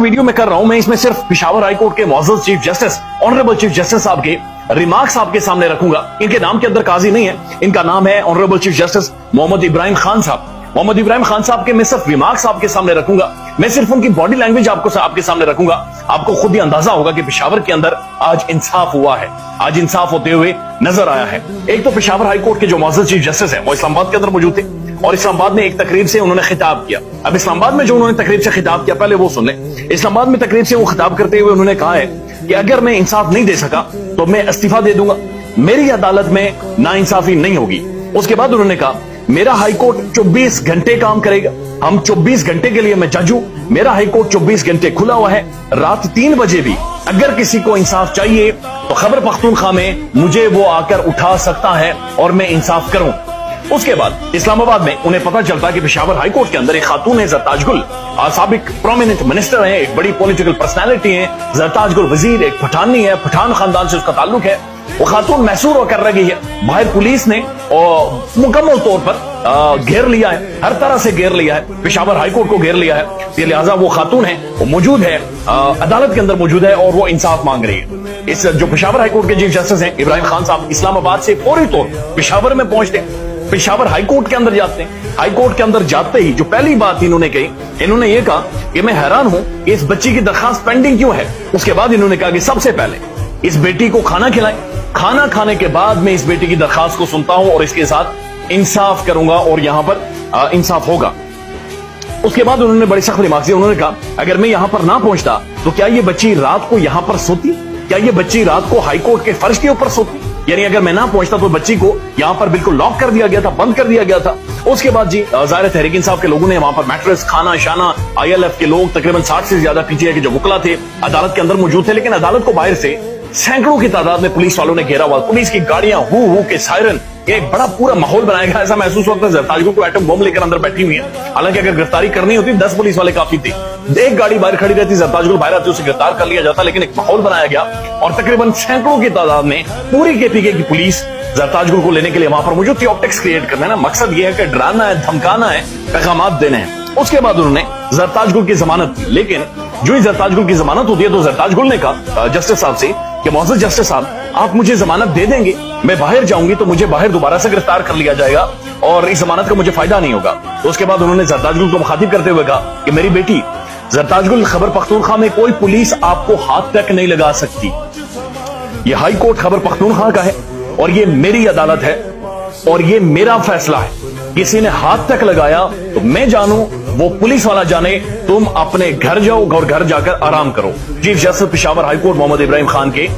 Video में कर रहा हूं, मैं इसमें सिर्फ पेशावर हाई कोर्ट के मौजूद chief justice honourable chief justice साहब के रिमार्क्स आपके सामने रखूंगा। इनके नाम के अंदर काजी नहीं है, इनका नाम है honourable chief justice Mohammad Ibrahim Khan sahab. Mohammad Ibrahim Khan साहब के मैं सिर्फ रिमार्क्स आपके सामने रखूंगा, मैं सिर्फ उनकी बॉडी लैंग्वेज आपके सामने रखूंगा। आपको खुद ही अंदाजा होगा कि पेशावर के अंदर आज इंसाफ हुआ है, आज इंसाफ होते हुए नजर आया है। एक तो पेशावर हाई कोर्ट के जो मौजूद चीफ जस्टिस हैं वो इस्लामाबाद के अंदर मौजूद थे और इस्लामाबाद में एक तकरीब से उन्होंने खिताब किया। अब इस्लामाबाद में जो उन्होंने तकरीब से खिताब किया, पहले वो सुन लें। इस्लामाबाद में तकरीब से वो खिताब करते हुए उन्होंने कहा है कि अगर मैं इंसाफ नहीं दे सका तो मैं इस्तीफा दे दूंगा, मेरी अदालत में नाइंसाफी नहीं होगी। उसके बाद उन्होंने कहा मेरा हाई कोर्ट 24 घंटे काम करेगा, हम 24 घंटे के लिए मैं जज हूं, मेरा हाई कोर्ट 24 घंटे खुला हुआ है, रात 3 बजे भी अगर किसी को इंसाफ चाहिए तो खैबर पख्तूनख्वा में मुझे वो आकर उठा सकता है और मैं इंसाफ करूं। उसके बाद इस्लामाबाद में उन्हें पता चलता कि पेशावर हाई कोर्ट के अंदर एक खातून है जरताज गुल, साबिक प्रोमिनेंट मिनिस्टर है, एक बड़ी पॉलिटिकल पर्सनालिटी है। जरताज गुल वजीर एक पठानी है, पठान खानदान से उसका ताल्लुक है। वो खातून मैसूर होकर रह गई है, बाहर पुलिस ने मुकम्मल तौर पर घेर लिया है, हर तरह से घेर लिया है, पेशावर हाई कोर्ट को घेर लिया है। लिहाजा वो खातून है वो मौजूद है, अदालत के अंदर मौजूद है और वो इंसाफ मांग रही है। इस जो पेशावर हाई कोर्ट के चीफ जस्टिस हैं इब्राहिम खान साहब, इस्लामाबाद से फौरी तौर पेशावर में पहुंचते, पेशावर हाई कोर्ट के अंदर जाते हैं। हाई कोर्ट के अंदर जाते ही जो पहली बात इन्होंने कही, इन्होंने ये कहा कि मैं हैरान हूं इस बच्ची की दरखास्त पेंडिंग क्यों है। उसके बाद इन्होंने कहा कि सबसे पहले इस बेटी को खाना खिलाएं, खाना खाने के बाद मैं इस बेटी की दरखास्त को सुनता हूं और इसके साथ इंसाफ करूंगा और यहां पर इंसाफ होगा। उसके बाद उन्होंने बड़ी सख्त रिमार्क दी, उन्होंने कहा अगर मैं यहां पर ना पहुंचता तो क्या ये बच्ची रात को यहां पर सोती, क्या ये बच्ची रात को हाई कोर्ट के फर्श के ऊपर सोती। यानी अगर मैं ना पहुंचता तो बच्ची को यहां पर बिल्कुल लॉक कर दिया गया था, बंद कर दिया गया था। उसके बाद जी ज़ाहिर तहरीक इंसाफ के लोगों ने वहां पर मैट्रेस, खाना शाना, ILF के लोग तकरीबन 60 से ज्यादा PTI के जो वकला थे अदालत के अंदर मौजूद थे, लेकिन अदालत को बाहर से सैकड़ों की तादाद में पुलिस वालों ने घेरा हुआ, पुलिस की गाड़ियां हु के सायरन, एक बड़ा पूरा माहौल बनाया गया। ऐसा महसूस होता है जरताज गुल को एटम बम लेकर अंदर बैठी हुई है। हालांकि अगर गिरफ्तारी करनी होती 10 पुलिस वाले काफी थे, एक गाड़ी बाहर खड़ी रहती, जरताज गुल बाहर आती, उसे गिरफ्तार कर लिया जाता, लेकिन एक माहौल बनाया गया और तकरीबन सैकड़ों की तादाद में पूरी KPK की पुलिस जरताज गुल को लेने के लिए वहां पर मौजूद थी। ऑप्टिक्स क्रिएट करना है ना, मकसद ये है कि डराना है, धमकाना है, पैगामात देने हैं। उसके बाद उन्होंने जरताज गुल की जमानत दी, लेकिन जो ही जरताज गुल की जमानत होती है तो जरताज गुल ने कहा जस्टिस साहब से कि मौजूद जस्टिस साहब आप मुझे जमानत दे देंगे, मैं बाहर जाऊंगी तो मुझे बाहर दोबारा से गिरफ्तार कर लिया जाएगा और इस जमानत का मुझे फायदा नहीं होगा। तो उसके बाद उन्होंने जरताज गुल को मुखातिब करते हुए कहा कि मेरी बेटी जरताज गुल, खैबर पख्तूनख्वा में कोई पुलिस आपको हाथ तक नहीं लगा सकती। ये हाई कोर्ट खैबर पख्तूनख्वा का है और ये मेरी अदालत है और ये मेरा फैसला है। किसी ने हाथ तक लगाया तो मैं जानूं, वो पुलिस वाला जाने, तुम अपने घर जाओ और घर जाकर आराम करो। Chief justice Peshawar high court Mohammad Ibrahim Khan के